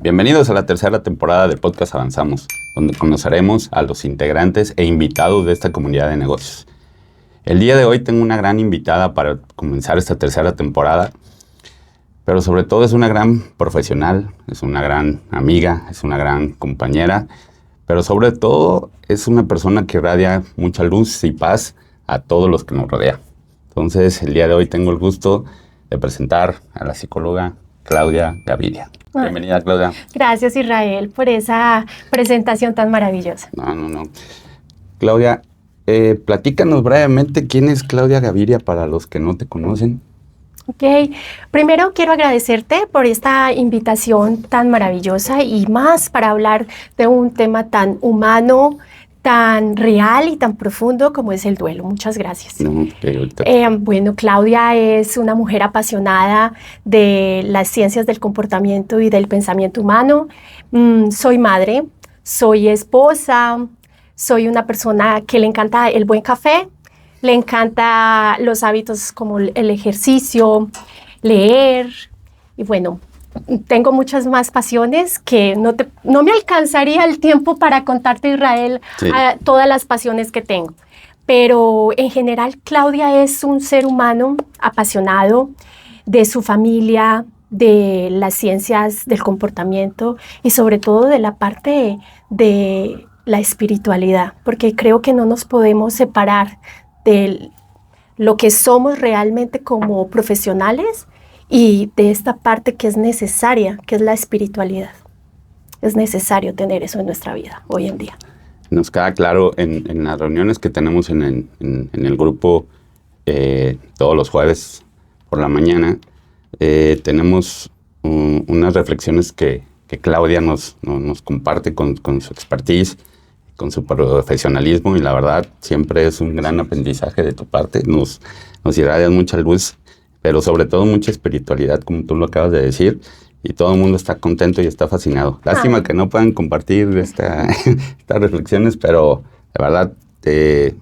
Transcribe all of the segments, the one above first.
Bienvenidos a la tercera temporada del podcast Avanzamos, donde conoceremos a los integrantes e invitados de esta comunidad de negocios. El día de hoy tengo una gran invitada para comenzar esta tercera temporada, pero sobre todo es una gran profesional, es una gran amiga, es una gran compañera, pero sobre todo es una persona que irradia mucha luz y paz a todos los que nos rodean. Entonces, el día de hoy tengo el gusto de presentar a la psicóloga Claudia Gaviria. Bienvenida, Claudia. Gracias, Israel, por esa presentación tan maravillosa. No. Claudia, platícanos brevemente quién es Claudia Gaviria para los que no te conocen. Ok, primero quiero agradecerte por esta invitación tan maravillosa y más para hablar de un tema tan humano, tan real y tan profundo como es el duelo. Muchas gracias. Bueno, Claudia es una mujer apasionada de las ciencias del comportamiento y del pensamiento humano. Soy madre, soy esposa, soy una persona que le encanta el buen café, le encanta los hábitos como el ejercicio, leer y bueno, tengo muchas más pasiones que no me alcanzaría el tiempo para contarte, Israel, sí, todas las pasiones que tengo. Pero en general, Claudia es un ser humano apasionado de su familia, de las ciencias del comportamiento y sobre todo de la parte de la espiritualidad, porque creo que no nos podemos separar de lo que somos realmente como profesionales y de esta parte que es necesaria, que es la espiritualidad. Es necesario tener eso en nuestra vida hoy en día. Nos queda claro en las reuniones que tenemos en el grupo todos los jueves por la mañana, tenemos unas reflexiones que Claudia nos comparte con su expertise, con su profesionalismo, y la verdad siempre es un gran aprendizaje de tu parte. Nos irradias mucha luz, pero sobre todo mucha espiritualidad, como tú lo acabas de decir, y todo el mundo está contento y está fascinado. Lástima que no puedan compartir estas reflexiones, pero de verdad el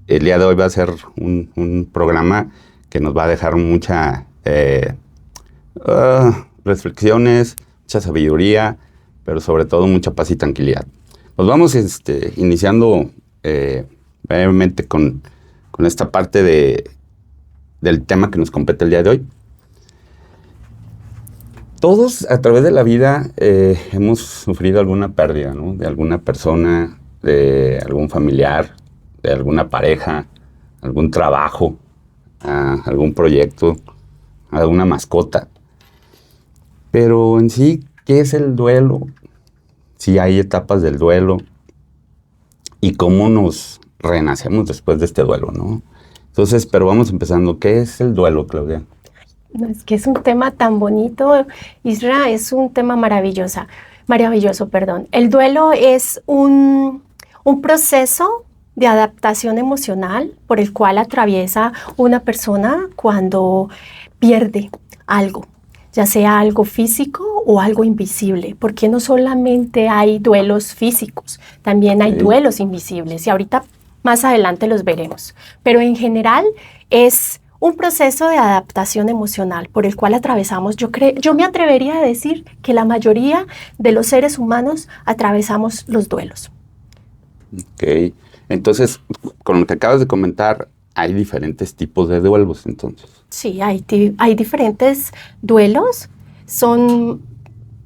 día de hoy va a ser un programa que nos va a dejar mucha reflexiones, mucha sabiduría, pero sobre todo mucha paz y tranquilidad. Nos vamos iniciando brevemente con esta parte del tema que nos compete el día de hoy. Todos a través de la vida hemos sufrido alguna pérdida, ¿no? De alguna persona, de algún familiar, de alguna pareja, algún trabajo, algún proyecto, alguna mascota. Pero en sí, ¿qué es el duelo? Si hay etapas del duelo y cómo nos renacemos después de este duelo, ¿no? Entonces, pero vamos empezando. ¿Qué es el duelo, Claudia? Es que es un tema tan bonito, Isra, es un tema maravilloso. El duelo es un proceso de adaptación emocional por el cual atraviesa una persona cuando pierde algo, ya sea algo físico o algo invisible, porque no solamente hay duelos físicos, también hay duelos invisibles y ahorita más adelante los veremos. Pero en general es un proceso de adaptación emocional por el cual atravesamos, yo me atrevería a decir que la mayoría de los seres humanos atravesamos los duelos. Ok, entonces con lo que acabas de comentar, hay diferentes tipos de duelos entonces. Sí, hay diferentes duelos,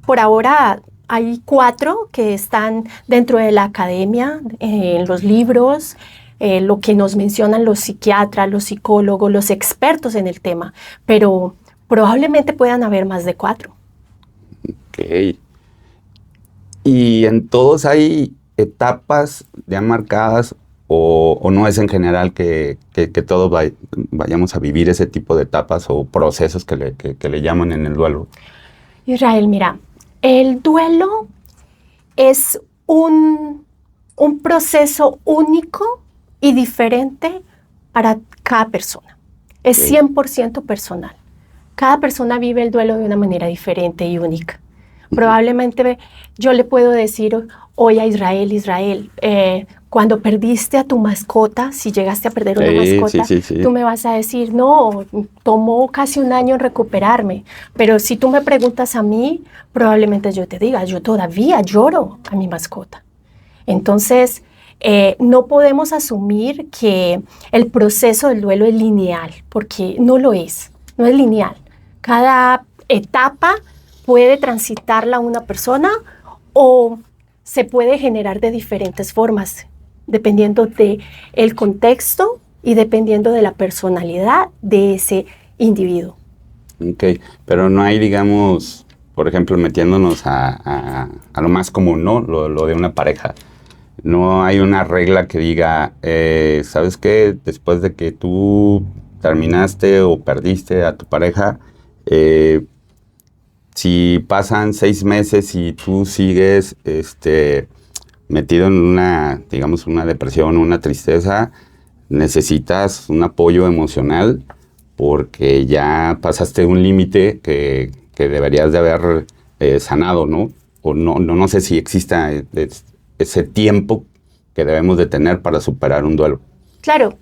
por ahora hay 4 que están dentro de la academia, en los libros, lo que nos mencionan los psiquiatras, los psicólogos, los expertos en el tema, pero probablemente puedan haber más de 4. Ok. ¿Y en todos hay etapas ya marcadas o no es en general que todos vayamos a vivir ese tipo de etapas o procesos que le llaman en el duelo? Israel, mira, el duelo es un proceso único y diferente para cada persona. Es 100% personal. Cada persona vive el duelo de una manera diferente y única. Probablemente yo le puedo decir hoy a Israel, cuando perdiste a tu mascota, si llegaste a perder una mascota, sí. tú me vas a decir, no, tomó casi un año en recuperarme. Pero si tú me preguntas a mí, probablemente yo te diga, yo todavía lloro a mi mascota. Entonces, no podemos asumir que el proceso del duelo es lineal, porque no lo es, no es lineal. Cada etapa puede transitarla una persona o se puede generar de diferentes formas, dependiendo del contexto y dependiendo de la personalidad de ese individuo. Ok, pero no hay, digamos, por ejemplo, metiéndonos a lo más común, ¿no? Lo de una pareja. No hay una regla que diga, ¿sabes qué? Después de que tú terminaste o perdiste a tu pareja, si pasan 6 meses y tú sigues metido en una, digamos, una depresión, una tristeza, necesitas un apoyo emocional porque ya pasaste un límite que deberías de haber sanado, ¿no? O no sé si exista ese tiempo que debemos de tener para superar un duelo. Claro,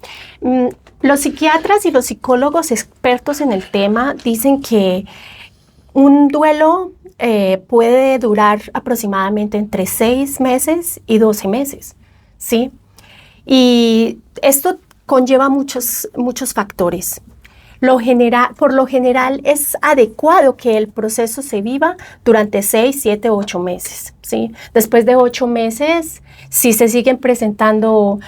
los psiquiatras y los psicólogos expertos en el tema dicen que un duelo puede durar aproximadamente entre 6 meses y 12 meses, ¿sí? Y esto conlleva muchos factores. Por lo general es adecuado que el proceso se viva durante 6, 7, 8 meses, ¿sí? Después de 8 meses, si se siguen presentando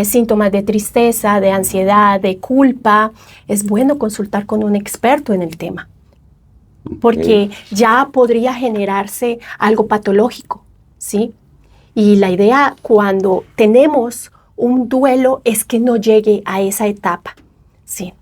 síntomas de tristeza, de ansiedad, de culpa, es bueno consultar con un experto en el tema, porque ya podría generarse algo patológico, ¿sí? Y la idea cuando tenemos un duelo es que no llegue a esa etapa, ¿sí?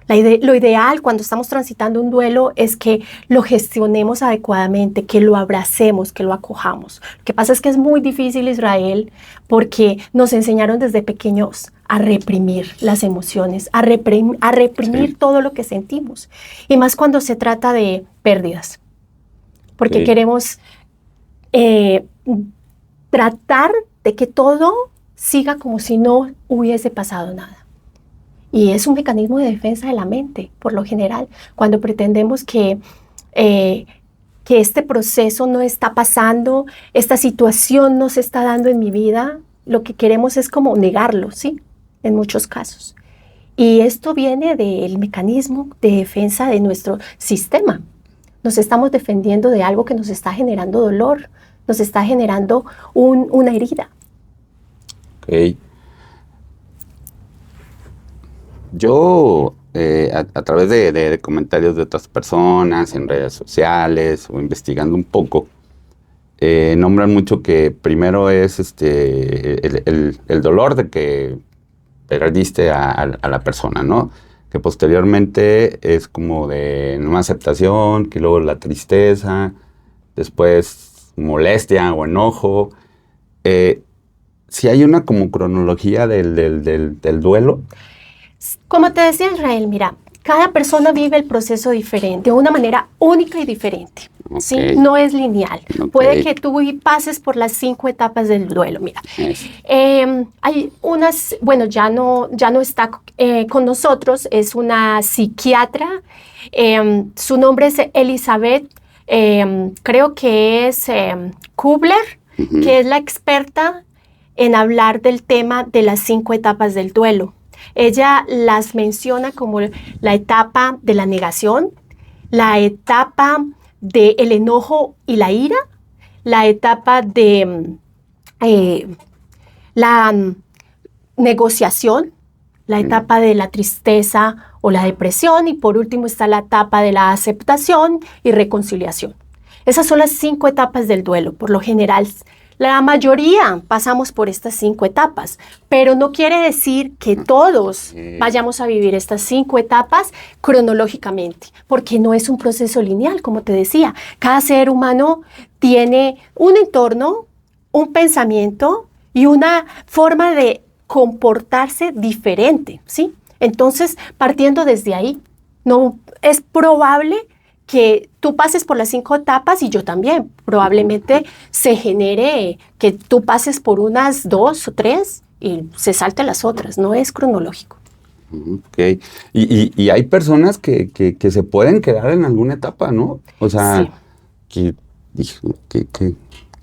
Lo ideal cuando estamos transitando un duelo es que lo gestionemos adecuadamente, que lo abracemos, que lo acojamos. Lo que pasa es que es muy difícil, Israel, porque nos enseñaron desde pequeños a reprimir las emociones, a reprimir todo lo que sentimos. Y más cuando se trata de pérdidas, porque queremos tratar de que todo siga como si no hubiese pasado nada. Y es un mecanismo de defensa de la mente, por lo general, cuando pretendemos que este proceso no está pasando, esta situación no se está dando en mi vida, lo que queremos es como negarlo, ¿sí? En muchos casos. Y esto viene del mecanismo de defensa de nuestro sistema. Nos estamos defendiendo de algo que nos está generando dolor, nos está generando una herida. Ok. Yo, a través de comentarios de otras personas en redes sociales o investigando un poco, nombran mucho que primero es el dolor de que perdiste a la persona, ¿no? Que posteriormente es como de no aceptación, que luego la tristeza, después molestia o enojo. Si hay una como cronología del duelo. Como te decía, Israel, mira, cada persona vive el proceso diferente, de una manera única y diferente, ¿sí? No es lineal. Puede que tú pases por las 5 etapas del duelo. Mira, hay unas, bueno, ya no está con nosotros, es una psiquiatra, su nombre es Elizabeth, creo que es Kubler, que es la experta en hablar del tema de las 5 etapas del duelo. Ella las menciona como la etapa de la negación, la etapa del enojo y la ira, la etapa de la negociación, la etapa de la tristeza o la depresión y por último está la etapa de la aceptación y reconciliación. Esas son las 5 etapas del duelo. Por lo general, la mayoría pasamos por estas 5 etapas, pero no quiere decir que todos vayamos a vivir estas 5 etapas cronológicamente, porque no es un proceso lineal, como te decía. Cada ser humano tiene un entorno, un pensamiento y una forma de comportarse diferente, ¿sí? Entonces, partiendo desde ahí, no es probable que tú pases por las 5 etapas y yo también. Probablemente se genere que tú pases por unas 2 o 3 y se salta las otras, no es cronológico. Ok. Y hay personas que se pueden quedar en alguna etapa, ¿no? O sea, sí.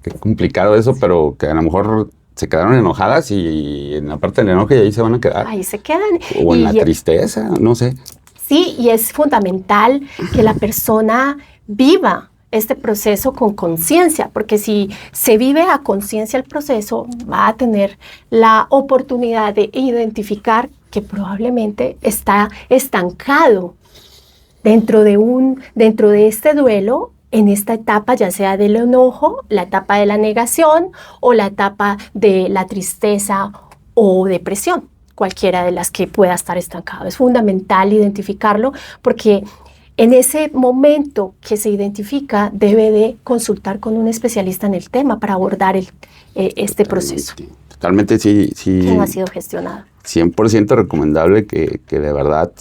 Qué complicado eso, pero que a lo mejor se quedaron enojadas y en la parte del enojo y ahí se van a quedar. Ahí se quedan. O en la tristeza, no sé. Sí, y es fundamental que la persona viva este proceso con conciencia, porque si se vive a conciencia el proceso, va a tener la oportunidad de identificar que probablemente está estancado dentro de este duelo, en esta etapa, ya sea del enojo, la etapa de la negación o la etapa de la tristeza o depresión, cualquiera de las que pueda estar estancado. Es fundamental identificarlo porque en ese momento que se identifica debe de consultar con un especialista en el tema para abordar este proceso. Totalmente, sí. Que no ha sido gestionado. 100% recomendable que de verdad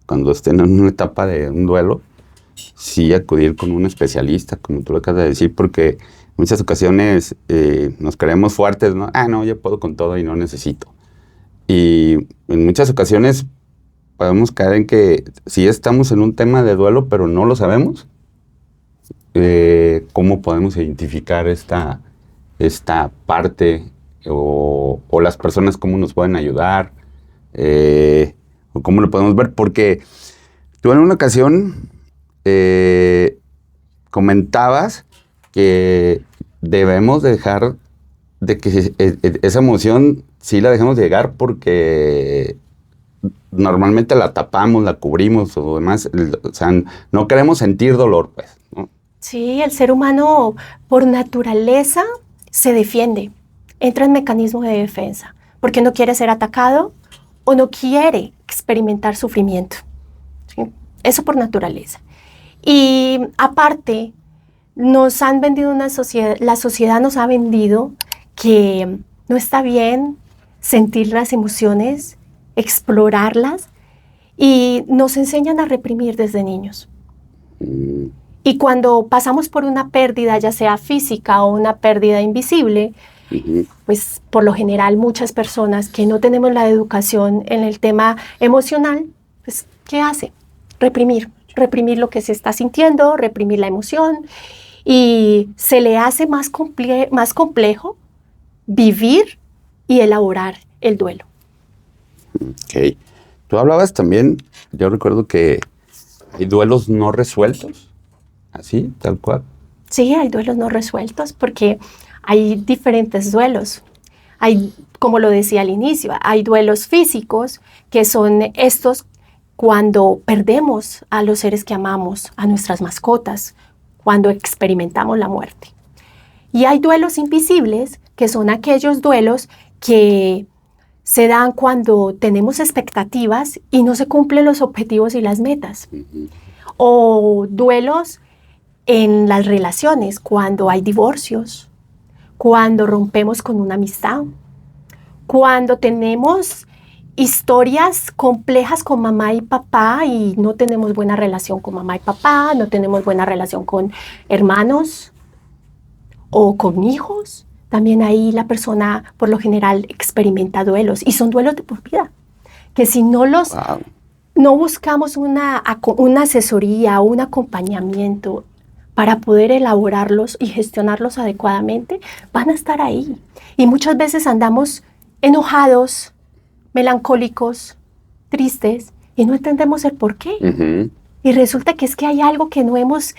cuando estén en una etapa de un duelo, sí acudir con un especialista, como tú lo acabas de decir, porque en muchas ocasiones nos creemos fuertes, ¿no? No, yo puedo con todo y no necesito. Y en muchas ocasiones podemos caer en que si estamos en un tema de duelo, pero no lo sabemos, ¿cómo podemos identificar esta parte o las personas cómo nos pueden ayudar? O cómo lo podemos ver, porque tú en una ocasión comentabas que debemos dejar de que esa emoción sí la dejemos llegar porque normalmente la tapamos, la cubrimos o demás, o sea, no queremos sentir dolor, pues, ¿no? Sí, el ser humano por naturaleza se defiende, entra en mecanismo de defensa, porque no quiere ser atacado o no quiere experimentar sufrimiento. ¿Sí? Eso por naturaleza. Y aparte, nos han vendido la sociedad nos ha vendido que no está bien sentir las emociones, explorarlas, y nos enseñan a reprimir desde niños. Y cuando pasamos por una pérdida, ya sea física o una pérdida invisible, pues por lo general muchas personas que no tenemos la educación en el tema emocional, pues ¿qué hace? Reprimir lo que se está sintiendo, reprimir la emoción, y se le hace más complejo vivir y elaborar el duelo. Ok. Tú hablabas también, yo recuerdo que hay duelos no resueltos, así, tal cual. Sí, hay duelos no resueltos porque hay diferentes duelos. Hay, como lo decía al inicio, hay duelos físicos que son estos cuando perdemos a los seres que amamos, a nuestras mascotas, cuando experimentamos la muerte. Y hay duelos invisibles, que son aquellos duelos que se dan cuando tenemos expectativas y no se cumplen los objetivos y las metas. O duelos en las relaciones, cuando hay divorcios, cuando rompemos con una amistad, cuando tenemos historias complejas con mamá y papá y no tenemos buena relación con mamá y papá, no tenemos buena relación con hermanos o con hijos. También ahí la persona por lo general experimenta duelos y son duelos de por vida, que si no no buscamos una asesoría o un acompañamiento para poder elaborarlos y gestionarlos adecuadamente, van a estar ahí. Y muchas veces andamos enojados, melancólicos, tristes, y no entendemos el por qué. Y resulta que es que hay algo que no hemos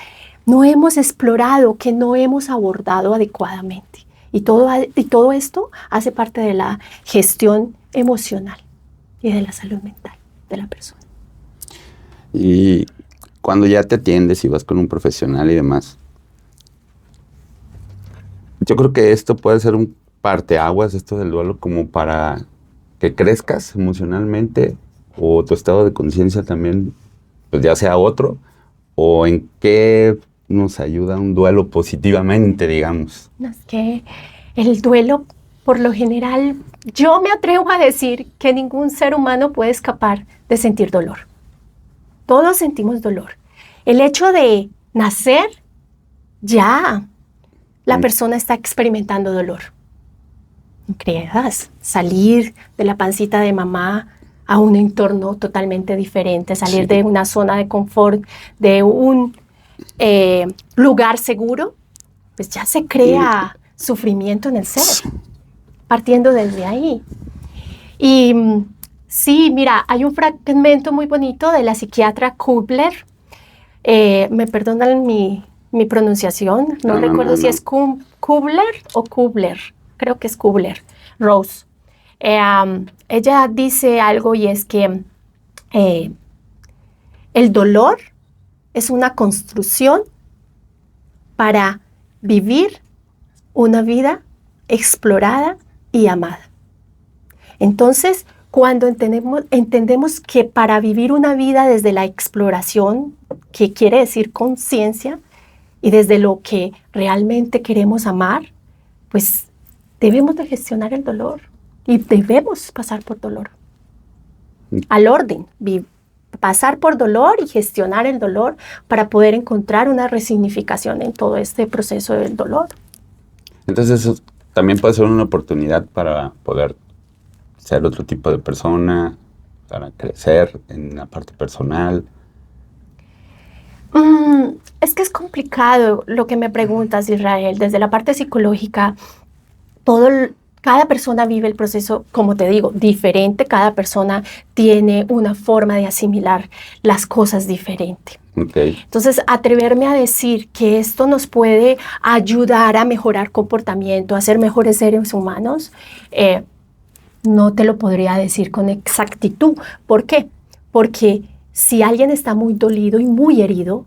explorado, que no hemos abordado adecuadamente. Y todo esto hace parte de la gestión emocional y de la salud mental de la persona. Y cuando ya te atiendes y vas con un profesional y demás, yo creo que esto puede ser un parteaguas, esto del duelo, como para que crezcas emocionalmente o tu estado de conciencia también, pues ya sea otro, o en qué nos ayuda un duelo positivamente, digamos. Es que el duelo, por lo general, yo me atrevo a decir que ningún ser humano puede escapar de sentir dolor. Todos sentimos dolor. El hecho de nacer, ya la persona está experimentando dolor. creas, salir de la pancita de mamá a un entorno totalmente diferente, salir de una zona de confort, de un lugar seguro, pues ya se crea sufrimiento en el ser, partiendo desde ahí. Y sí, mira, hay un fragmento muy bonito de la psiquiatra Kubler. Me perdonan mi pronunciación, no recuerdo si es Kubler o Kubler, creo que es Kubler, Rose. Ella dice algo y es que el dolor es una construcción para vivir una vida explorada y amada. Entonces, cuando entendemos que para vivir una vida desde la exploración, que quiere decir conciencia, y desde lo que realmente queremos amar, pues debemos de gestionar el dolor y debemos pasar por dolor. Al orden, pasar por dolor y gestionar el dolor para poder encontrar una resignificación en todo este proceso del dolor. Entonces eso también puede ser una oportunidad para poder ser otro tipo de persona, para crecer en la parte personal. Es que es complicado lo que me preguntas, Israel. Desde la parte psicológica, cada persona vive el proceso, como te digo, diferente. Cada persona tiene una forma de asimilar las cosas diferente. Okay. Entonces, atreverme a decir que esto nos puede ayudar a mejorar comportamiento, a ser mejores seres humanos, no te lo podría decir con exactitud. ¿Por qué? Porque si alguien está muy dolido y muy herido,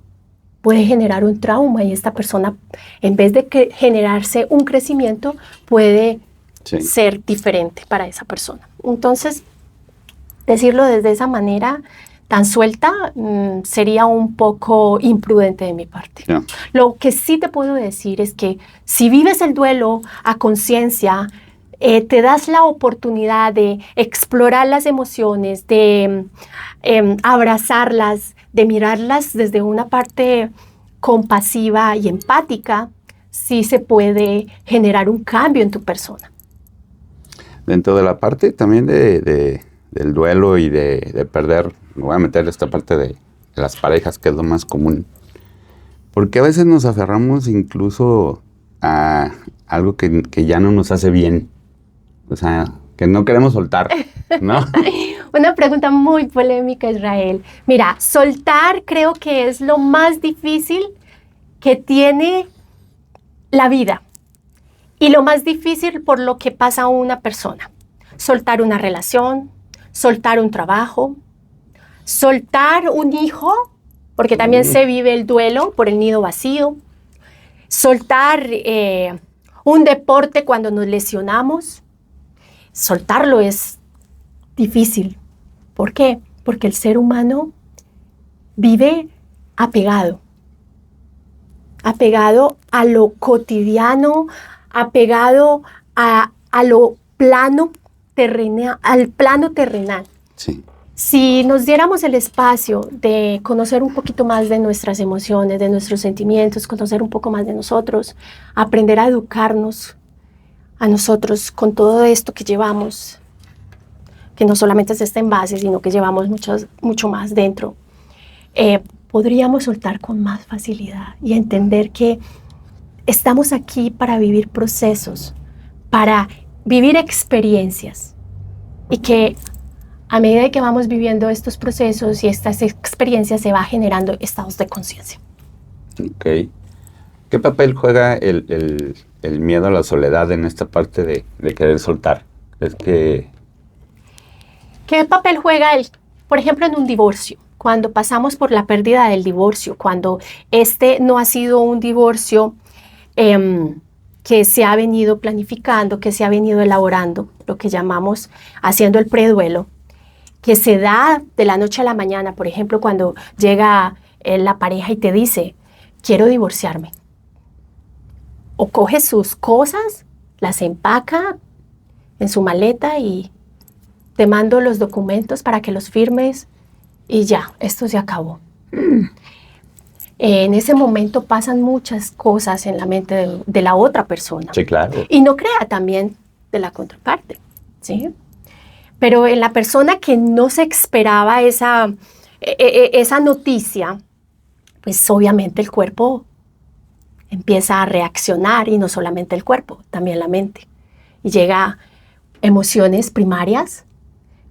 puede generar un trauma y esta persona, en vez de generarse un crecimiento, puede ser diferente para esa persona. Entonces, decirlo desde esa manera tan suelta sería un poco imprudente de mi parte. Yeah. Lo que sí te puedo decir es que si vives el duelo a conciencia, te das la oportunidad de explorar las emociones, de abrazarlas, de mirarlas desde una parte compasiva y empática, sí se puede generar un cambio en tu persona. Dentro de la parte también del duelo y de perder, me voy a meter esta parte de las parejas, que es lo más común, porque a veces nos aferramos incluso a algo que ya no nos hace bien. O sea, que no queremos soltar, ¿no? Una pregunta muy polémica, Israel. Mira, soltar creo que es lo más difícil que tiene la vida y lo más difícil por lo que pasa una persona. Soltar una relación, soltar un trabajo, soltar un hijo, porque también se vive el duelo por el nido vacío, soltar un deporte cuando nos lesionamos. Soltarlo es difícil. ¿Por qué? Porque el ser humano vive apegado a lo cotidiano, apegado a lo plano terrenal, al plano terrenal. Sí. Si nos diéramos el espacio de conocer un poquito más de nuestras emociones, de nuestros sentimientos, conocer un poco más de nosotros, aprender a educarnos a nosotros con todo esto que llevamos, que no solamente es este envase, sino que llevamos mucho más dentro, podríamos soltar con más facilidad y entender que estamos aquí para vivir procesos, para vivir experiencias y que a medida que vamos viviendo estos procesos y estas experiencias se va generando estados de conciencia. Ok. ¿Qué papel juega el miedo a la soledad en esta parte de querer soltar? ¿Es que... ¿Qué papel juega por ejemplo, en un divorcio? Cuando pasamos por la pérdida del divorcio, cuando este no ha sido un divorcio que se ha venido planificando, que se ha venido elaborando, lo que llamamos haciendo el preduelo, que se da de la noche a la mañana, por ejemplo, cuando llega la pareja y te dice, quiero divorciarme. O coge sus cosas, las empaca en su maleta y te mando los documentos para que los firmes y ya, esto se acabó. En ese momento pasan muchas cosas en la mente de la otra persona. Sí, claro. Y no crea también, de la contraparte, ¿sí? Pero en la persona que no se esperaba esa noticia, pues obviamente el cuerpo empieza a reaccionar, y no solamente el cuerpo, también la mente. Y llega emociones primarias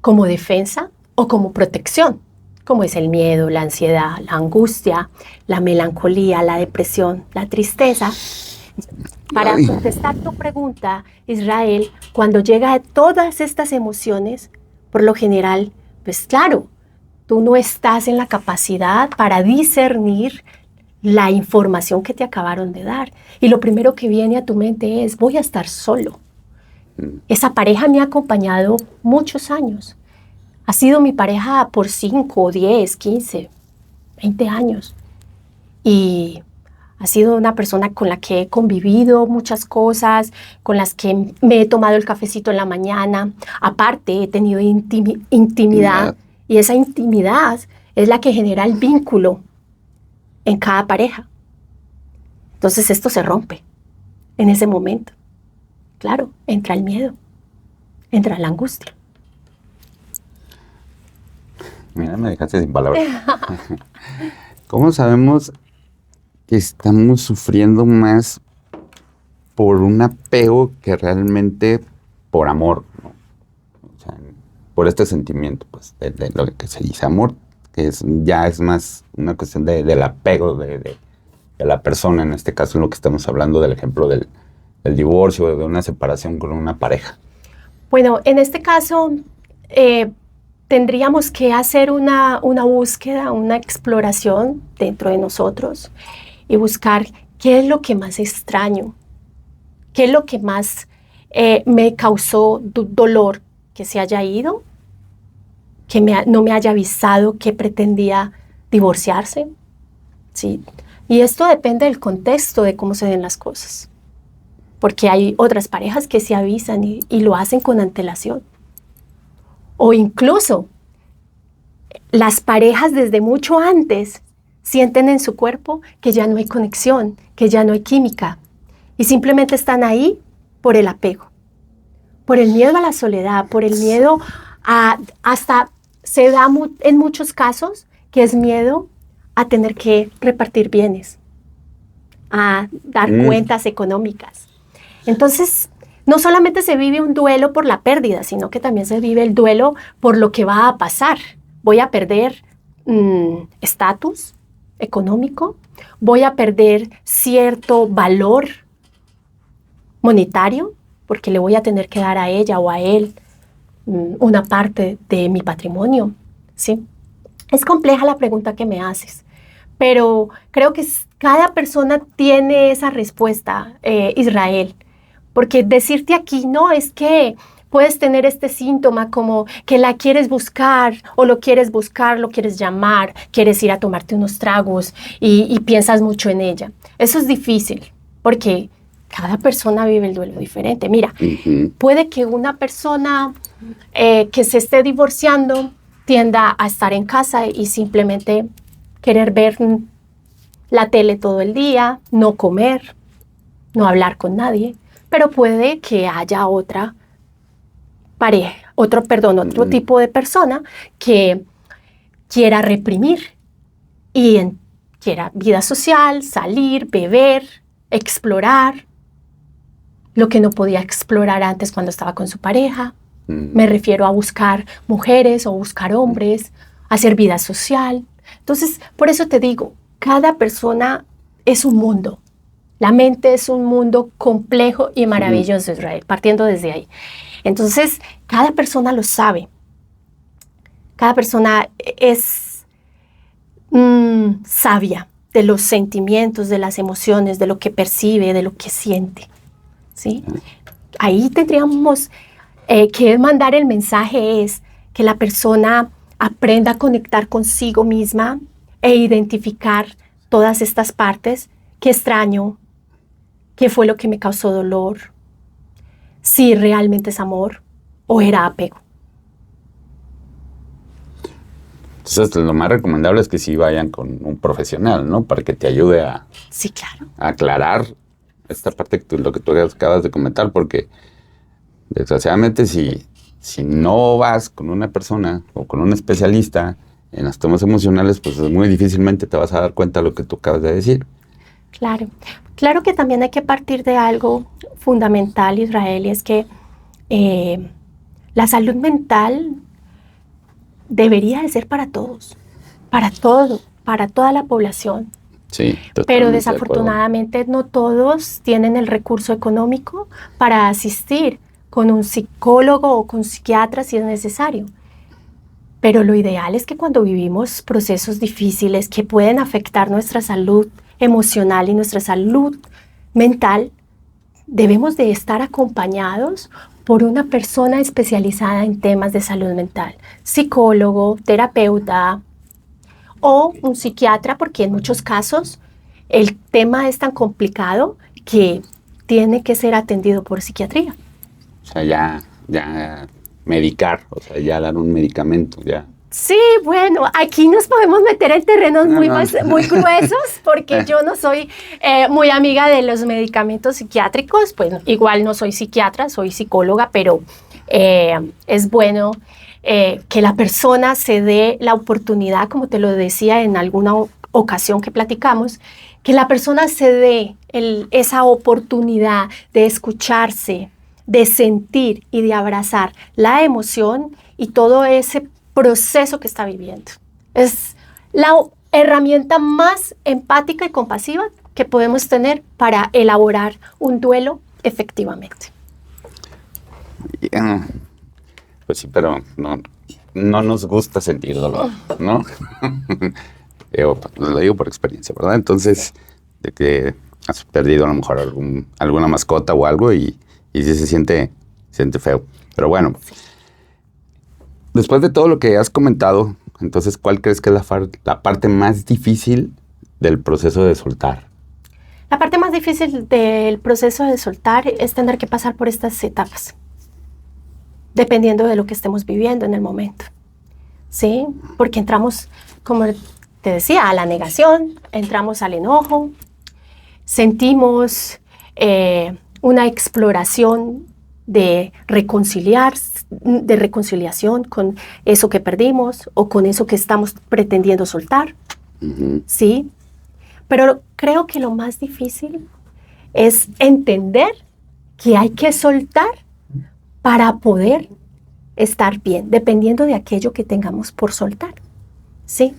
como defensa o como protección, como es el miedo, la ansiedad, la angustia, la melancolía, la depresión, la tristeza. Para contestar tu pregunta, Israel, cuando llega a todas estas emociones, por lo general, pues claro, tú no estás en la capacidad para discernir la información que te acabaron de dar. Y lo primero que viene a tu mente es, voy a estar solo. Esa pareja me ha acompañado muchos años. Ha sido mi pareja por 5, 10, 15, 20 años. Y ha sido una persona con la que he convivido muchas cosas, con las que me he tomado el cafecito en la mañana. Aparte, he tenido intimidad. Y esa intimidad es la que genera el vínculo en cada pareja. Entonces esto se rompe en ese momento. Claro, entra el miedo, entra la angustia. Mira, me dejaste sin palabras. ¿Cómo sabemos que estamos sufriendo más por un apego que realmente por amor, ¿no? O sea, por este sentimiento, pues, de lo que se dice amor, que ya es más una cuestión del apego de la persona, en este caso en lo que estamos hablando del ejemplo del divorcio, de una separación con una pareja? Bueno, en este caso tendríamos que hacer una búsqueda, una exploración dentro de nosotros y buscar qué es lo que más extraño, qué es lo que más me causó dolor que se haya ido, que no me haya avisado que pretendía divorciarse, ¿sí? Y esto depende del contexto de cómo se den las cosas, porque hay otras parejas que se avisan y lo hacen con antelación. O incluso las parejas desde mucho antes sienten en su cuerpo que ya no hay conexión, que ya no hay química, y simplemente están ahí por el apego, por el miedo a la soledad, por el miedo hasta se da en muchos casos que es miedo a tener que repartir bienes, a dar cuentas económicas. Entonces, no solamente se vive un duelo por la pérdida, sino que también se vive el duelo por lo que va a pasar. Voy a perder estatus económico, voy a perder cierto valor monetario, porque le voy a tener que dar a ella o a él una parte de mi patrimonio, ¿sí? Es compleja la pregunta que me haces, pero creo que cada persona tiene esa respuesta, Israel, porque decirte aquí, no, es que puedes tener este síntoma como que la quieres buscar o lo quieres buscar, lo quieres llamar, quieres ir a tomarte unos tragos y piensas mucho en ella. Eso es difícil, porque cada persona vive el duelo diferente. Mira, puede que una persona que se esté divorciando tienda a estar en casa y simplemente querer ver la tele todo el día, no comer, no hablar con nadie, pero puede que haya otra pareja, otro tipo de persona que quiera reprimir y quiera vida social, salir, beber, explorar lo que no podía explorar antes cuando estaba con su pareja. Me refiero a buscar mujeres o buscar hombres, hacer vida social. Entonces, por eso te digo, cada persona es un mundo. La mente es un mundo complejo y maravilloso, Israel, partiendo desde ahí. Entonces, cada persona lo sabe. Cada persona es sabia de los sentimientos, de las emociones, de lo que percibe, de lo que siente, ¿sí? Ahí tendríamos que mandar el mensaje es que la persona aprenda a conectar consigo misma e identificar todas estas partes. ¿Qué extraño? ¿Qué fue lo que me causó dolor? Si realmente es amor o era apego. Entonces, lo más recomendable es que sí vayan con un profesional, ¿no? Para que te ayude a, sí, claro, a aclarar esta parte, lo que tú acabas de comentar, porque Desgraciadamente, si no vas con una persona o con un especialista en los temas emocionales, pues muy difícilmente te vas a dar cuenta de lo que tú acabas de decir. Claro, claro que también hay que partir de algo fundamental, Israel, y es que la salud mental debería de ser para todos, para todo, para toda la población. Sí, Pero totalmente de acuerdo. desafortunadamente no todos tienen el recurso económico para asistir con un psicólogo o con un psiquiatra si es necesario. Pero lo ideal es que cuando vivimos procesos difíciles que pueden afectar nuestra salud emocional y nuestra salud mental, debemos de estar acompañados por una persona especializada en temas de salud mental, psicólogo, terapeuta o un psiquiatra, porque en muchos casos el tema es tan complicado que tiene que ser atendido por psiquiatría. O sea, ya medicar, o sea, ya dar un medicamento, ya. Sí, bueno, aquí nos podemos meter en terrenos muy gruesos porque yo no soy muy amiga de los medicamentos psiquiátricos, pues igual no soy psiquiatra, soy psicóloga, pero es bueno que la persona se dé la oportunidad, como te lo decía en alguna ocasión que platicamos, que la persona se dé esa oportunidad de escucharse, de sentir y de abrazar la emoción y todo ese proceso que está viviendo. Es la herramienta más empática y compasiva que podemos tener para elaborar un duelo efectivamente. Pues sí, pero no nos gusta sentir dolor, ¿no? Lo digo por experiencia, ¿verdad? Entonces, de que has perdido a lo mejor alguna mascota o algo y sí se siente feo. Pero bueno, después de todo lo que has comentado, entonces, ¿cuál crees que es la parte más difícil del proceso de soltar? La parte más difícil del proceso de soltar es tener que pasar por estas etapas, dependiendo de lo que estemos viviendo en el momento, ¿sí? Porque entramos, como te decía, a la negación, entramos al enojo, sentimos una exploración de reconciliación con eso que perdimos o con eso que estamos pretendiendo soltar, ¿sí? Pero creo que lo más difícil es entender que hay que soltar para poder estar bien, dependiendo de aquello que tengamos por soltar, ¿sí?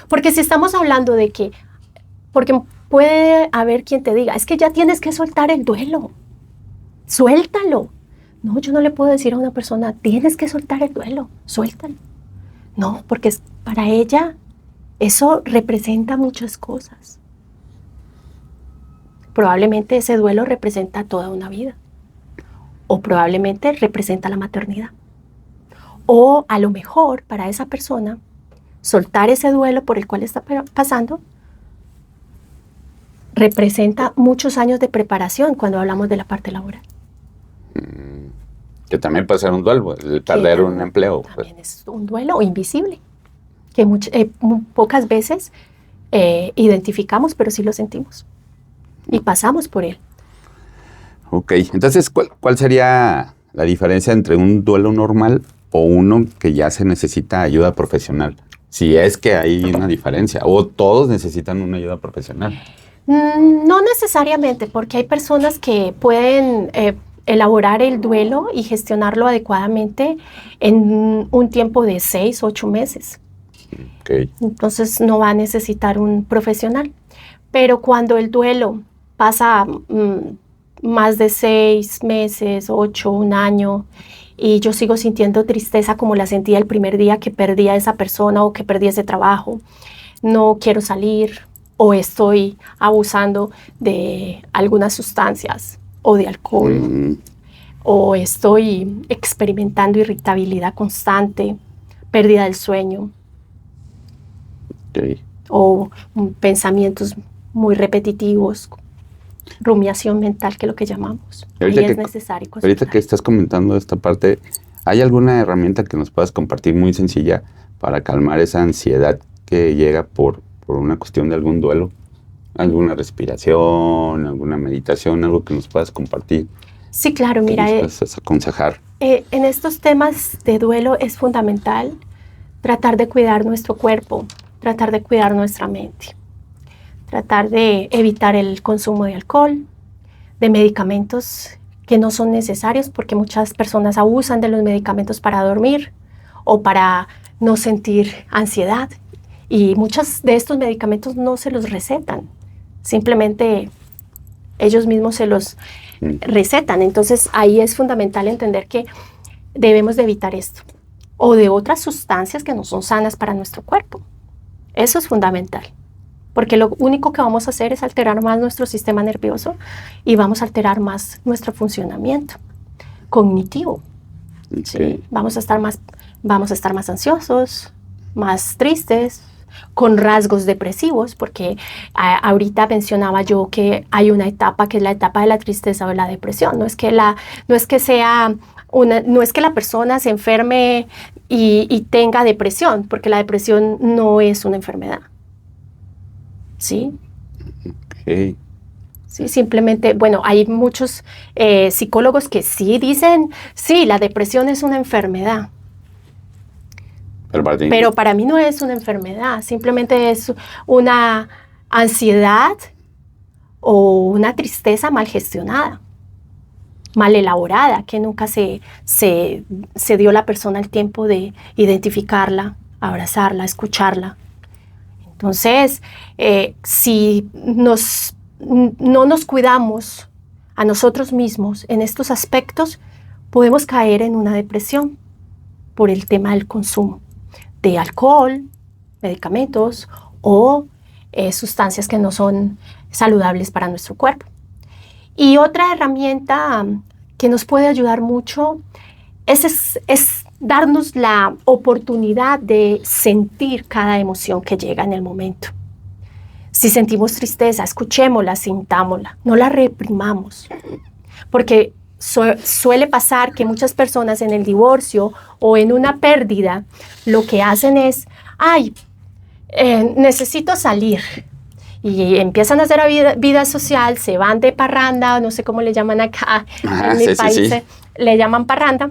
Porque si estamos hablando de que, porque puede haber quien te diga, es que ya tienes que soltar el duelo, suéltalo. No, yo no le puedo decir a una persona, tienes que soltar el duelo, suéltalo. No, porque para ella eso representa muchas cosas. Probablemente ese duelo representa toda una vida. O probablemente representa la maternidad. O a lo mejor para esa persona, soltar ese duelo por el cual está pasando representa muchos años de preparación cuando hablamos de la parte laboral. Que también puede ser un duelo, el perder un empleo. También es un duelo invisible, que pocas veces identificamos, pero sí lo sentimos y pasamos por él. Ok, entonces, ¿cuál sería la diferencia entre un duelo normal o uno que ya se necesita ayuda profesional? Si es que hay una diferencia, o todos necesitan una ayuda profesional. No necesariamente, porque hay personas que pueden elaborar el duelo y gestionarlo adecuadamente en un tiempo de 6, 8 meses. Okay. Entonces no va a necesitar un profesional. Pero cuando el duelo pasa más de 6 meses, 8, un año, y yo sigo sintiendo tristeza como la sentía el primer día que perdí a esa persona o que perdí ese trabajo, no quiero salir o estoy abusando de algunas sustancias o de alcohol, o estoy experimentando irritabilidad constante, pérdida del sueño, okay, o pensamientos muy repetitivos, rumiación mental, que es lo que llamamos. Ahí es necesario consultar. Ahorita que estás comentando esta parte, ¿hay alguna herramienta que nos puedas compartir muy sencilla para calmar esa ansiedad que llega por una cuestión de algún duelo? ¿Alguna respiración, alguna meditación, algo que nos puedas compartir Sí, claro, ¿Qué mira, nos puedes aconsejar? en estos temas de duelo es fundamental tratar de cuidar nuestro cuerpo, tratar de cuidar nuestra mente, tratar de evitar el consumo de alcohol, de medicamentos que no son necesarios, porque muchas personas abusan de los medicamentos para dormir o para no sentir ansiedad. Y muchos de estos medicamentos no se los recetan, simplemente ellos mismos se los recetan. Entonces ahí es fundamental entender que debemos de evitar esto o de otras sustancias que no son sanas para nuestro cuerpo. Eso es fundamental, porque lo único que vamos a hacer es alterar más nuestro sistema nervioso y vamos a alterar más nuestro funcionamiento cognitivo. Okay. ¿Sí? Vamos a estar más ansiosos, más tristes, con rasgos depresivos, porque ahorita mencionaba yo que hay una etapa que es la etapa de la tristeza o de la depresión. No es que la persona se enferme y tenga depresión, porque la depresión no es una enfermedad. ¿Sí? Okay. Sí, simplemente, bueno, hay muchos psicólogos que sí dicen, sí, la depresión es una enfermedad. Pero para mí no es una enfermedad, simplemente es una ansiedad o una tristeza mal gestionada, mal elaborada, que nunca se dio la persona el tiempo de identificarla, abrazarla, escucharla. Entonces, si no nos cuidamos a nosotros mismos en estos aspectos, podemos caer en una depresión por el tema del consumo de alcohol, medicamentos o sustancias que no son saludables para nuestro cuerpo. Y otra herramienta que nos puede ayudar mucho es darnos la oportunidad de sentir cada emoción que llega en el momento. Si sentimos tristeza, escuchémosla, sintámosla, no la reprimamos, porque suele pasar que muchas personas en el divorcio o en una pérdida lo que hacen es, necesito salir. Y empiezan a hacer vida social, se van de parranda, no sé cómo le llaman acá, en mi país le llaman parranda,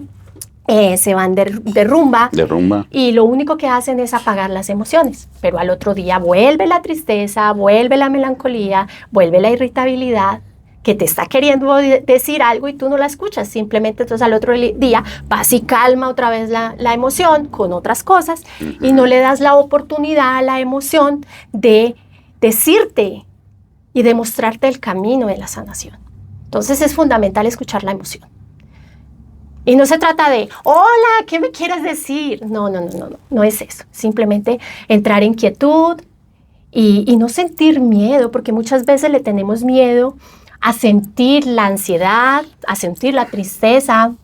se van de rumba. De rumba. Y lo único que hacen es apagar las emociones. Pero al otro día vuelve la tristeza, vuelve la melancolía, vuelve la irritabilidad, que te está queriendo decir algo y tú no la escuchas. Simplemente entonces al otro día vas y calma otra vez la emoción con otras cosas y no le das la oportunidad a la emoción de decirte y demostrarte el camino de la sanación. Entonces es fundamental escuchar la emoción. Y no se trata de, hola, ¿qué me quieres decir? No es eso. Simplemente entrar en quietud y no sentir miedo, porque muchas veces le tenemos miedo a sentir la ansiedad, a sentir la tristeza.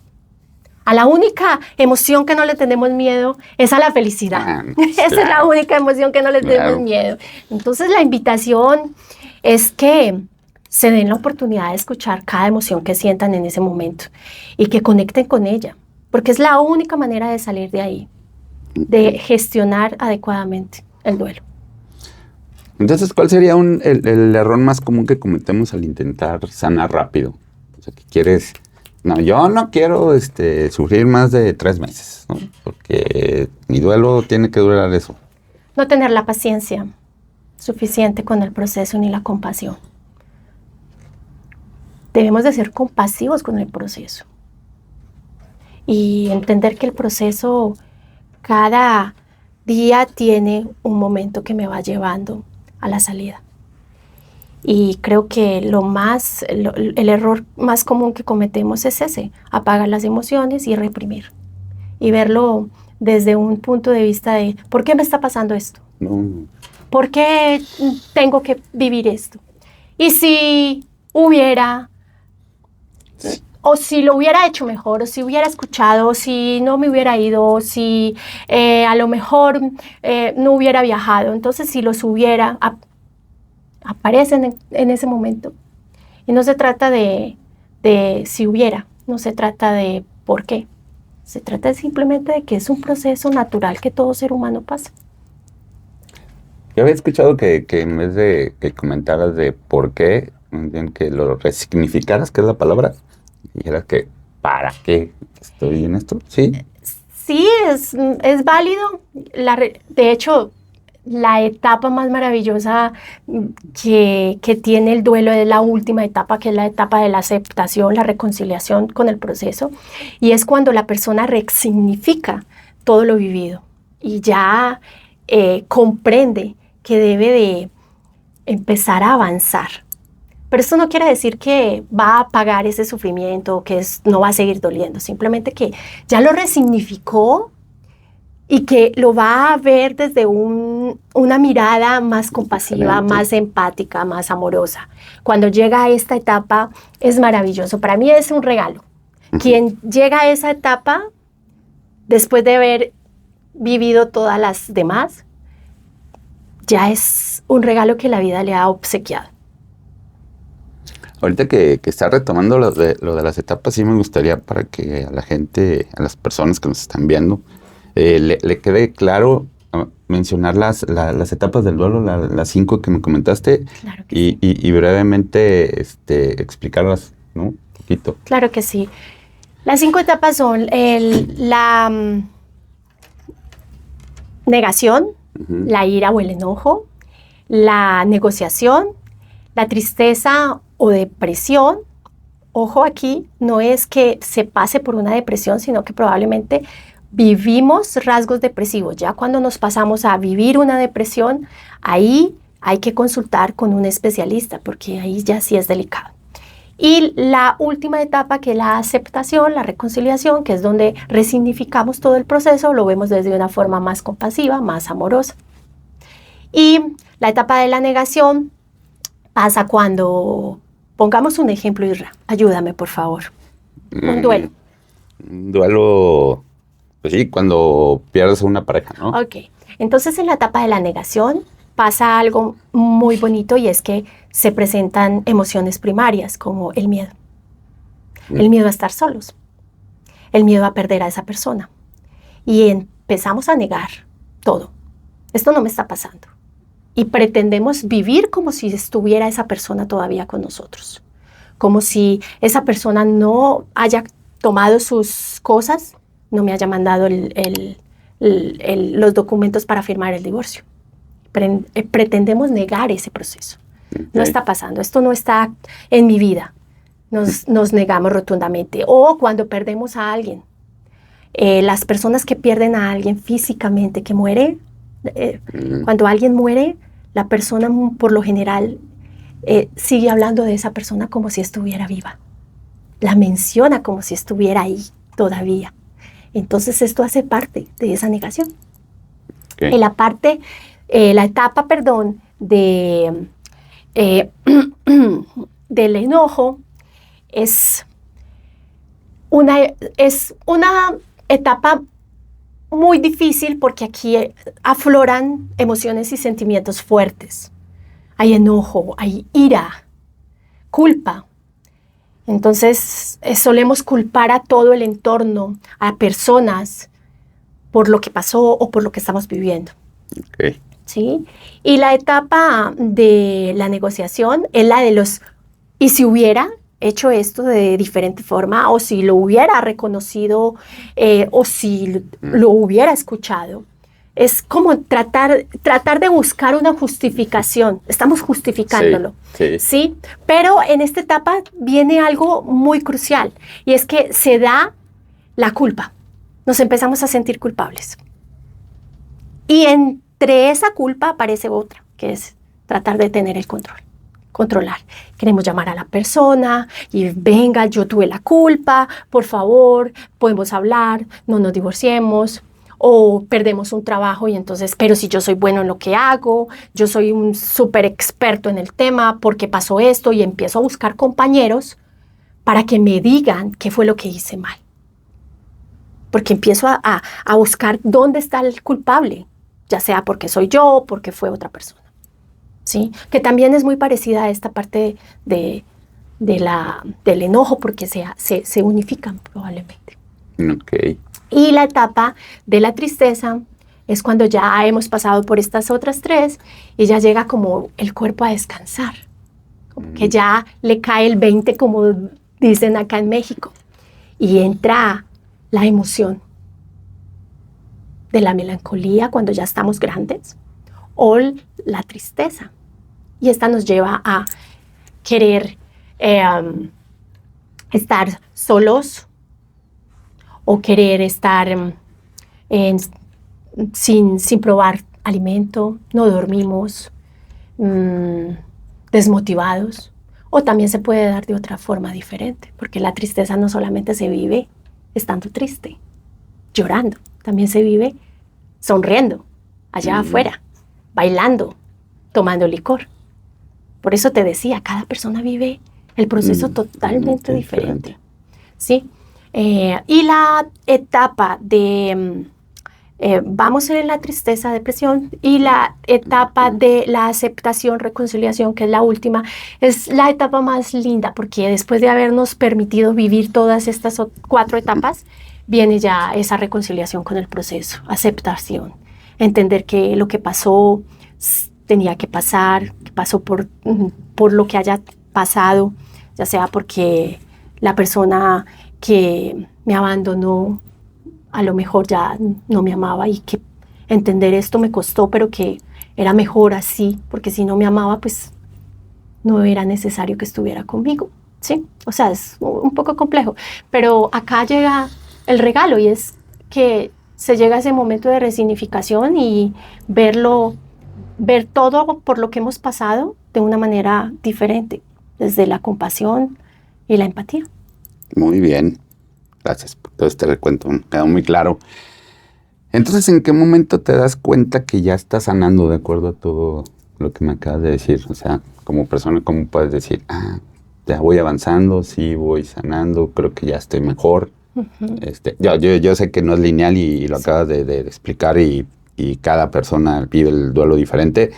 A la única emoción que no le tenemos miedo es a la felicidad. Esa es la única emoción que no le tenemos miedo. Entonces la invitación es que se den la oportunidad de escuchar cada emoción que sientan en ese momento y que conecten con ella, porque es la única manera de salir de ahí, de gestionar adecuadamente el duelo. Entonces, ¿cuál sería el error más común que cometemos al intentar sanar rápido? O sea, que quieres... No, yo no quiero sufrir más de 3 meses, ¿no? Porque mi duelo tiene que durar eso. No tener la paciencia suficiente con el proceso ni la compasión. Debemos de ser compasivos con el proceso y entender que el proceso cada día tiene un momento que me va llevando a la salida. Y creo que el error más común que cometemos es ese, apagar las emociones y reprimir. Y verlo desde un punto de vista de, ¿por qué me está pasando esto? ¿Por qué tengo que vivir esto? Y si hubiera, o si lo hubiera hecho mejor, o si hubiera escuchado, o si no me hubiera ido, o si a lo mejor no hubiera viajado. Entonces, si los hubiera, aparecen en ese momento. Y no se trata de si hubiera, no se trata de por qué. Se trata simplemente de que es un proceso natural que todo ser humano pasa. Yo había escuchado que en vez de que comentaras de por qué, que lo resignificaras, que es la palabra, Dijera que, ¿para qué estoy en esto? Sí. Sí, es válido. De hecho, la etapa más maravillosa que tiene el duelo es la última etapa, que es la etapa de la aceptación, la reconciliación con el proceso. Y es cuando la persona resignifica todo lo vivido y ya comprende que debe de empezar a avanzar. Pero esto no quiere decir que va a apagar ese sufrimiento o que no va a seguir doliendo, simplemente que ya lo resignificó y que lo va a ver desde una mirada más compasiva, Excelente. más empática, más amorosa. Cuando llega a esta etapa es maravilloso. Para mí es un regalo. Quien llega a esa etapa, después de haber vivido todas las demás, ya es un regalo que la vida le ha obsequiado. Ahorita que está retomando lo de las etapas, sí me gustaría para que a la gente, a las personas que nos están viendo, le quede claro mencionar las etapas del duelo, las 5 que me comentaste, Claro que sí. y brevemente explicarlas, ¿no? Un poquito. Claro que sí. Las 5 etapas son la negación, la ira o el enojo, la negociación, la tristeza o depresión. Ojo, aquí no es que se pase por una depresión, sino que probablemente vivimos rasgos depresivos. Ya cuando nos pasamos a vivir una depresión, ahí hay que consultar con un especialista, porque ahí ya sí es delicado. Y la última etapa, que es la aceptación, la reconciliación, que es donde resignificamos todo el proceso, lo vemos desde una forma más compasiva, más amorosa. Y la etapa de la negación pasa cuando, pongamos un ejemplo, Isra, ayúdame por favor, un duelo. Un duelo, pues sí, cuando pierdes a una pareja, ¿no? Ok, entonces en la etapa de la negación pasa algo muy bonito, y es que se presentan emociones primarias como el miedo. El miedo a estar solos, el miedo a perder a esa persona. Y empezamos a negar todo. Esto no me está pasando. Y pretendemos vivir como si estuviera esa persona todavía con nosotros. Como si esa persona no haya tomado sus cosas, no me haya mandado los documentos para firmar el divorcio. Pretendemos negar ese proceso. Okay. No está pasando, esto no está en mi vida. Nos negamos rotundamente. O cuando perdemos a alguien. Las personas que pierden a alguien físicamente, que muere, cuando alguien muere, la persona por lo general sigue hablando de esa persona como si estuviera viva. La menciona como si estuviera ahí todavía. Entonces esto hace parte de esa negación. Okay. La etapa, del enojo es una etapa muy difícil, porque aquí afloran emociones y sentimientos fuertes. Hay enojo, hay ira, culpa. Entonces solemos culpar a todo el entorno, a personas, por lo que pasó o por lo que estamos viviendo. Okay. ¿Sí? Y la etapa de la negociación es la de los ¿y si hubiera hecho esto de diferente forma? O si lo hubiera reconocido, o si lo hubiera escuchado. Es como tratar de buscar una justificación. Estamos justificándolo. Sí. ¿Sí? Pero en esta etapa viene algo muy crucial, y es que se da la culpa. Nos empezamos a sentir culpables. Y entre esa culpa aparece otra, que es tratar de tener el control. Controlar. Queremos llamar a la persona y venga, yo tuve la culpa, por favor, podemos hablar, no nos divorciemos. O perdemos un trabajo y entonces, pero si yo soy bueno en lo que hago, yo soy un súper experto en el tema, ¿por qué pasó esto? Y empiezo a buscar compañeros para que me digan qué fue lo que hice mal. Porque empiezo a buscar dónde está el culpable, ya sea porque soy yo o porque fue otra persona. ¿Sí? Que también es muy parecida a esta parte del enojo, porque se unifican probablemente. Okay. Y la etapa de la tristeza es cuando ya hemos pasado por estas otras 3 y ya llega como el cuerpo a descansar. Como que ya le cae el 20 como dicen acá en México, y entra la emoción de la melancolía cuando ya estamos grandes o la tristeza. Y esta nos lleva a querer estar solos o querer estar sin probar alimento, no dormimos, desmotivados. O también se puede dar de otra forma diferente, porque la tristeza no solamente se vive estando triste, llorando, también se vive sonriendo, allá afuera, bailando, tomando licor. Por eso te decía, cada persona vive el proceso totalmente diferente. ¿Sí? Y la etapa de vamos en la tristeza, depresión, y la etapa de la aceptación, reconciliación, que es la última, es la etapa más linda, porque después de habernos permitido vivir todas estas 4 etapas, viene ya esa reconciliación con el proceso, aceptación, entender que lo que pasó tenía que pasar, que pasó por lo que haya pasado, ya sea porque la persona que me abandonó a lo mejor ya no me amaba, y que entender esto me costó, pero que era mejor así, porque si no me amaba, pues no era necesario que estuviera conmigo, ¿sí? O sea, es un poco complejo, pero acá llega el regalo, y es que se llega a ese momento de resignificación y ver todo por lo que hemos pasado de una manera diferente, desde la compasión y la empatía. Muy bien. Gracias por todo este recuento. Me quedó muy claro. Entonces, ¿en qué momento te das cuenta que ya estás sanando de acuerdo a todo lo que me acabas de decir? O sea, como persona, ¿cómo puedes decir, ya voy avanzando, sí, voy sanando, creo que ya estoy mejor? Yo sé que no es lineal y lo acabas de explicar, y cada persona vive el duelo diferente,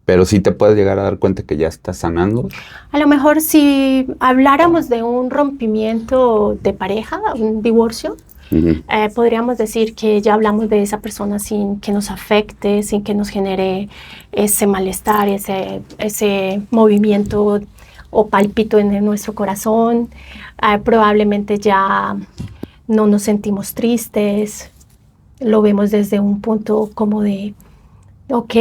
pero sí te puedes llegar a dar cuenta que ya estás sanando. A lo mejor si habláramos de un rompimiento de pareja, un divorcio, podríamos decir que ya hablamos de esa persona sin que nos afecte, sin que nos genere ese malestar, ese movimiento o palpito en nuestro corazón. Probablemente ya no nos sentimos tristes, lo vemos desde un punto como de, ok,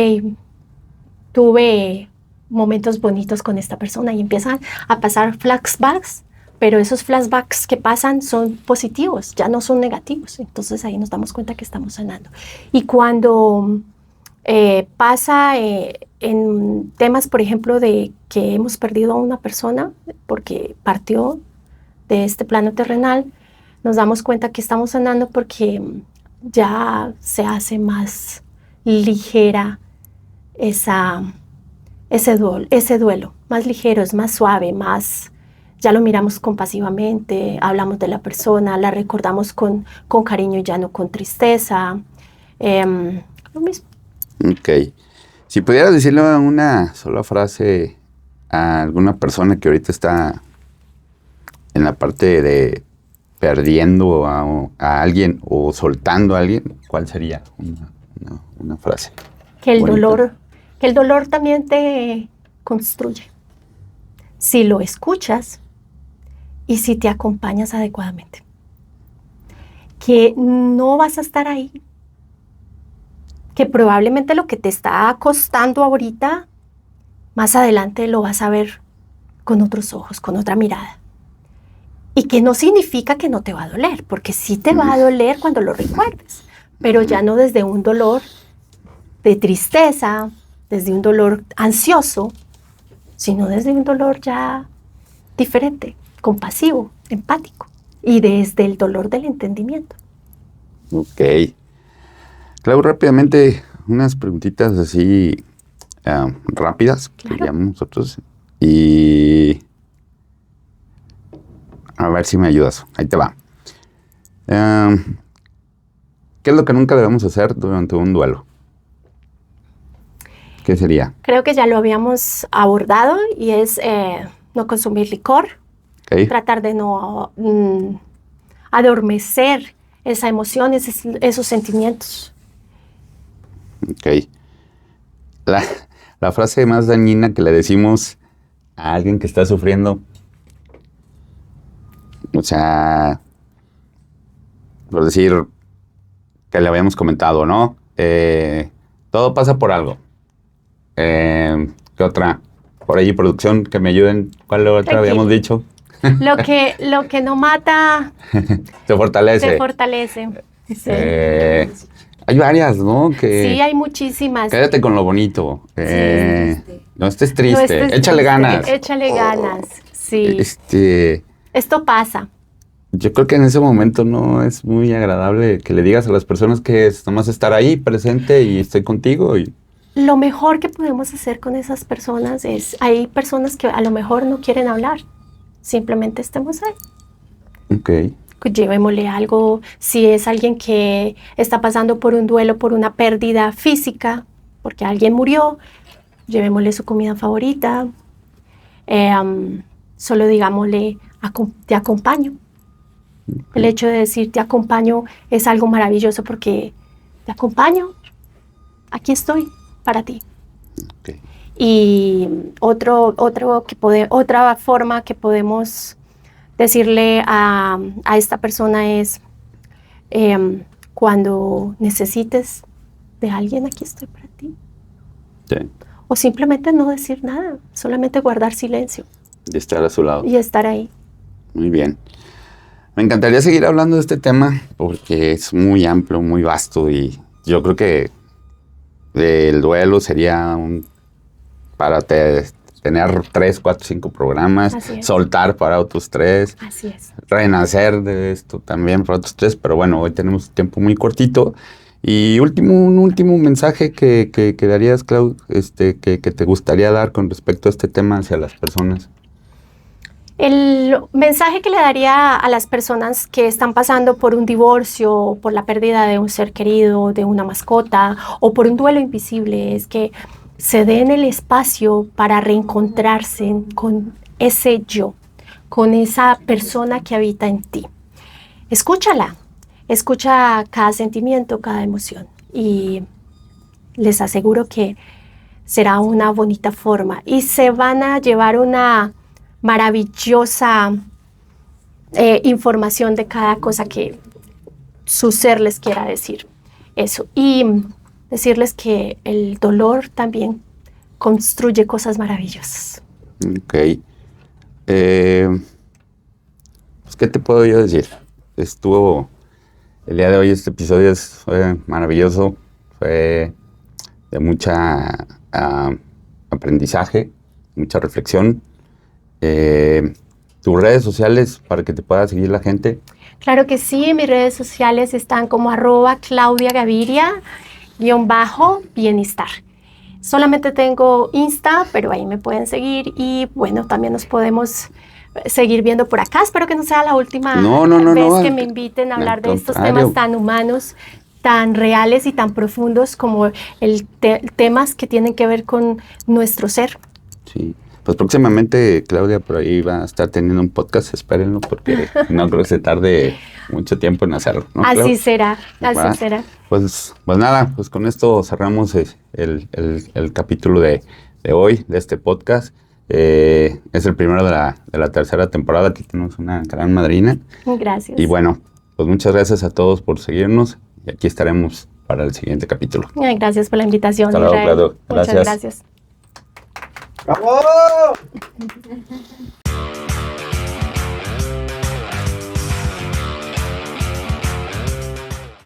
tuve momentos bonitos con esta persona, y empiezan a pasar flashbacks, pero esos flashbacks que pasan son positivos, ya no son negativos. Entonces ahí nos damos cuenta que estamos sanando. Y cuando pasa en temas, por ejemplo, de que hemos perdido a una persona porque partió de este plano terrenal, nos damos cuenta que estamos sanando porque ya se hace más ligera ese duelo, más ligero, es más suave, ya lo miramos compasivamente, hablamos de la persona, la recordamos con cariño y ya no con tristeza. Lo mismo. Ok. Si pudieras decirle una sola frase a alguna persona que ahorita está en la parte de perdiendo a alguien o soltando a alguien, ¿cuál sería una frase? Que el dolor también te construye, si lo escuchas y si te acompañas adecuadamente. Que no vas a estar ahí, que probablemente lo que te está costando ahorita, más adelante lo vas a ver con otros ojos, con otra mirada. Y que no significa que no te va a doler, porque sí te va a doler cuando lo recuerdes, pero ya no desde un dolor de tristeza, desde un dolor ansioso, sino desde un dolor ya diferente, compasivo, empático, y desde el dolor del entendimiento. Ok. Clau, rápidamente, unas preguntitas así rápidas, Claro. que llamamos nosotros, y a ver si me ayudas. Ahí te va. ¿Qué es lo que nunca debemos hacer durante un duelo? ¿Qué sería? Creo que ya lo habíamos abordado, y es no consumir licor, Okay. tratar de no adormecer esa emoción, esos sentimientos. Ok. La frase más dañina que le decimos a alguien que está sufriendo. O sea, por decir que le habíamos comentado, ¿no? Todo pasa por algo. ¿Qué otra? Por ahí, producción, que me ayuden. ¿Cuál otra habíamos dicho? Lo que no mata te fortalece. Te fortalece. Sí. Hay varias, ¿no? Sí, hay muchísimas. Quédate con lo bonito. No estés triste. No estés Échale triste. ganas. Échale ganas. Sí. Esto pasa. Yo creo que en ese momento no es muy agradable que le digas a las personas que es nomás estar ahí presente y estoy contigo. Lo mejor que podemos hacer con esas personas es, hay personas que a lo mejor no quieren hablar, simplemente estemos ahí. Ok. Llevémosle algo, si es alguien que está pasando por un duelo, por una pérdida física, porque alguien murió, llevémosle su comida favorita, solo digámosle, te acompaño. Okay. El hecho de decir te acompaño es algo maravilloso porque te acompaño, aquí estoy para ti. Okay. Y otra forma que podemos decirle a esta persona es cuando necesites de alguien, aquí estoy para ti. Sí. O simplemente no decir nada, solamente guardar silencio. Y estar a su lado. Y estar ahí. Muy bien. Me encantaría seguir hablando de este tema porque es muy amplio, muy vasto y yo creo que el duelo sería para tener 3, 4, 5 programas, soltar para otros 3, así es, renacer de esto también para otros 3, pero bueno, hoy tenemos tiempo muy cortito. Y un último mensaje que darías, Clau, que te gustaría dar con respecto a este tema hacia las personas. El mensaje que le daría a las personas que están pasando por un divorcio, por la pérdida de un ser querido, de una mascota o por un duelo invisible es que se den el espacio para reencontrarse con ese yo, con esa persona que habita en ti. Escúchala, escucha cada sentimiento, cada emoción y les aseguro que será una bonita forma y se van a llevar una maravillosa información de cada cosa que su ser les quiera decir. Eso. Y decirles que el dolor también construye cosas maravillosas. Ok. Pues, ¿qué te puedo yo decir? El día de hoy este episodio fue maravilloso, fue de mucha aprendizaje, mucha reflexión. ¿Tus redes sociales para que te pueda seguir la gente? Claro que sí, mis redes sociales están como @ClaudiaGaviria_bienestar. Solamente tengo Insta, pero ahí me pueden seguir y bueno, también nos podemos seguir viendo por acá. Espero que no sea la última vez que me inviten a hablar de estos temas tan humanos, tan reales y tan profundos como temas que tienen que ver con nuestro ser. Sí. Pues próximamente Claudia por ahí va a estar teniendo un podcast, espérenlo, porque no creo que se tarde mucho tiempo en hacerlo, ¿no? Así será, así será. Pues nada, pues con esto cerramos el capítulo de hoy, de este podcast. Es el primero de la tercera temporada, aquí tenemos una gran madrina. Gracias. Y bueno, pues muchas gracias a todos por seguirnos y aquí estaremos para el siguiente capítulo. Gracias por la invitación, Hasta luego, Israel. Claudio. Muchas gracias. ¡Bravo!